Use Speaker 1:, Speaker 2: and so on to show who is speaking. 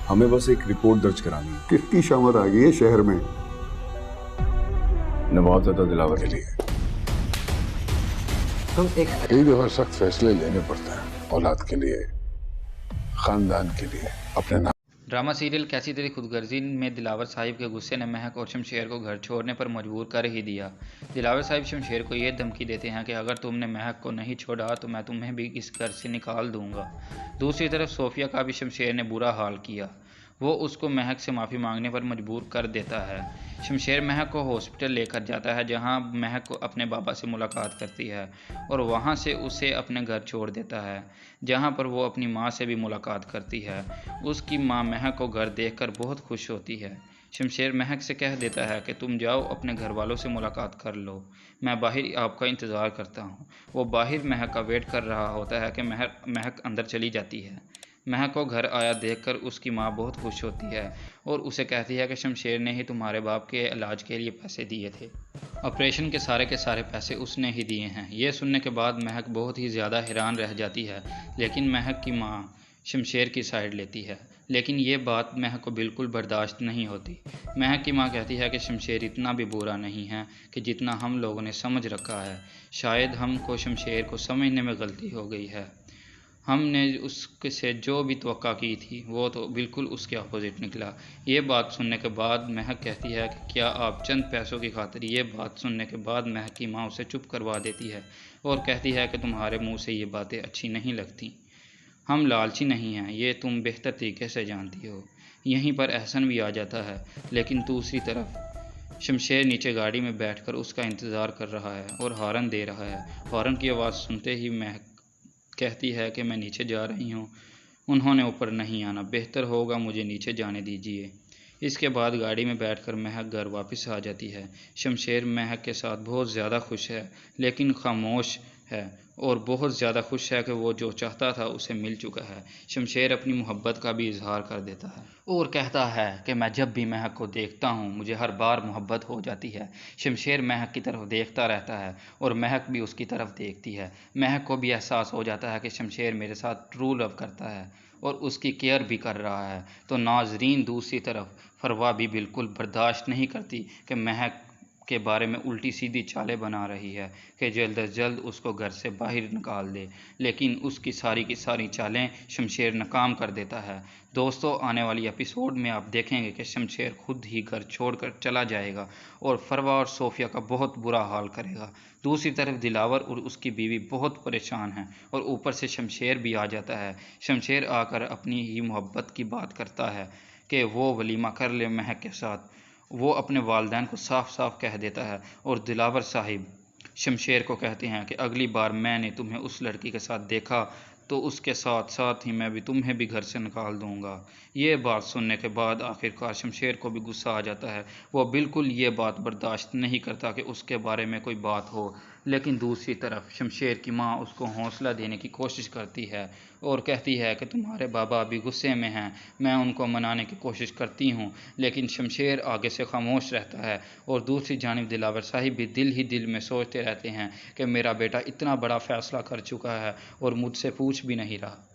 Speaker 1: हमें बस एक रिपोर्ट दर्ज करानी है।
Speaker 2: किसकी शामत आ गई है शहर में?
Speaker 1: नवाबजादा दिलावर के लिए।
Speaker 3: कई दफा सख्त फैसले लेने पड़ते हैं, औलाद के लिए, खानदान के लिए, अपने नाम।
Speaker 4: ड्रामा सीरियल कैसी तेरी खुदगर्जी में दिलावर साहिब के गुस्से ने महक और शमशेर को घर छोड़ने पर मजबूर कर ही दिया। दिलावर साहिब शमशेर को ये धमकी देते हैं कि अगर तुमने महक को नहीं छोड़ा तो मैं तुम्हें भी इस घर से निकाल दूंगा। दूसरी तरफ सोफिया का भी शमशेर ने बुरा हाल किया। वो उसको महक से माफ़ी मांगने पर मजबूर कर देता है। शमशेर महक को हॉस्पिटल लेकर जाता है, जहां महक को अपने बाबा से मुलाकात करती है और वहां से उसे अपने घर छोड़ देता है, जहां पर वो अपनी मां से भी मुलाकात करती है। उसकी मां महक को घर देखकर बहुत खुश होती है। शमशेर महक से कह देता है कि तुम जाओ अपने घर वालों से मुलाकात कर लो, मैं बाहर आपका इंतज़ार करता हूँ। वो बाहर महक का वेट कर रहा होता है कि महक अंदर चली जाती है। महक को घर आया देखकर उसकी मां बहुत खुश होती है और उसे कहती है कि शमशेर ने ही तुम्हारे बाप के इलाज के लिए पैसे दिए थे, ऑपरेशन के सारे पैसे उसने ही दिए हैं। ये सुनने के बाद महक बहुत ही ज़्यादा हैरान रह जाती है, लेकिन महक की मां शमशेर की साइड लेती है। लेकिन ये बात महक को बिल्कुल बर्दाश्त नहीं होती। महक की मां कहती है कि शमशेर इतना भी बुरा नहीं है कि जितना हम लोगों ने समझ रखा है। शायद हमको शमशेर को समझने में गलती हो गई है। हमने उससे जो भी तवक्का की थी वो तो बिल्कुल उसके अपोजिट निकला। ये बात सुनने के बाद महक कहती है कि क्या आप चंद पैसों की खातिर। ये बात सुनने के बाद महक की माँ उसे चुप करवा देती है और कहती है कि तुम्हारे मुंह से ये बातें अच्छी नहीं लगती। हम लालची नहीं हैं, ये तुम बेहतर तरीके से जानती हो। यहीं पर एहसन भी आ जाता है। लेकिन दूसरी तरफ शमशेर नीचे गाड़ी में बैठकर उसका इंतज़ार कर रहा है और हॉर्न दे रहा है। हॉर्न की आवाज़ सुनते ही महक कहती है कि मैं नीचे जा रही हूँ, उन्होंने ऊपर नहीं आना, बेहतर होगा मुझे नीचे जाने दीजिए। इसके बाद गाड़ी में बैठकर महक घर वापस आ जाती है। शमशेर महक के साथ बहुत ज़्यादा खुश है, लेकिन खामोश है और बहुत ज़्यादा खुश है कि वो जो चाहता था उसे मिल चुका है। शमशेर अपनी मोहब्बत का भी इजहार कर देता है और कहता है कि मैं जब भी महक को देखता हूँ मुझे हर बार मोहब्बत हो जाती है। शमशेर महक की तरफ देखता रहता है और महक भी उसकी तरफ देखती है। महक को भी एहसास हो जाता है कि शमशेर मेरे साथ ट्रू लव करता है और उसकी केयर भी कर रहा है। तो नाजरीन, दूसरी तरफ फरवा भी बिल्कुल बर्दाश्त नहीं करती कि महक के बारे में उल्टी सीधी चालें बना रही है कि जल्द अज जल्द उसको घर से बाहर निकाल दे। लेकिन उसकी सारी की सारी चालें शमशेर नाकाम कर देता है। दोस्तों, आने वाली एपिसोड में आप देखेंगे कि शमशेर खुद ही घर छोड़कर चला जाएगा और फरवा और सोफिया का बहुत बुरा हाल करेगा। दूसरी तरफ दिलावर और उसकी बीवी बहुत परेशान हैं और ऊपर से शमशेर भी आ जाता है। शमशेर आकर अपनी ही मोहब्बत की बात करता है कि वो वलीमा कर ले महक के साथ। वो अपने वालिदैन को साफ साफ कह देता है और दिलावर साहिब शमशेर को कहते हैं कि अगली बार मैंने तुम्हें उस लड़की के साथ देखा तो उसके साथ साथ ही मैं भी तुम्हें भी घर से निकाल दूंगा। ये बात सुनने के बाद आखिरकार शमशेर को भी गुस्सा आ जाता है। वो बिल्कुल ये बात बर्दाश्त नहीं करता कि उसके बारे में कोई बात हो। लेकिन दूसरी तरफ शमशेर की माँ उसको हौसला देने की कोशिश करती है और कहती है कि तुम्हारे बाबा अभी गुस्से में हैं, मैं उनको मनाने की कोशिश करती हूँ। लेकिन शमशेर आगे से खामोश रहता है और दूसरी जानिब दिलावर साहिब भी दिल ही दिल में सोचते रहते हैं कि मेरा बेटा इतना बड़ा फ़ैसला कर चुका है और मुझसे पूछ भी नहीं रहा।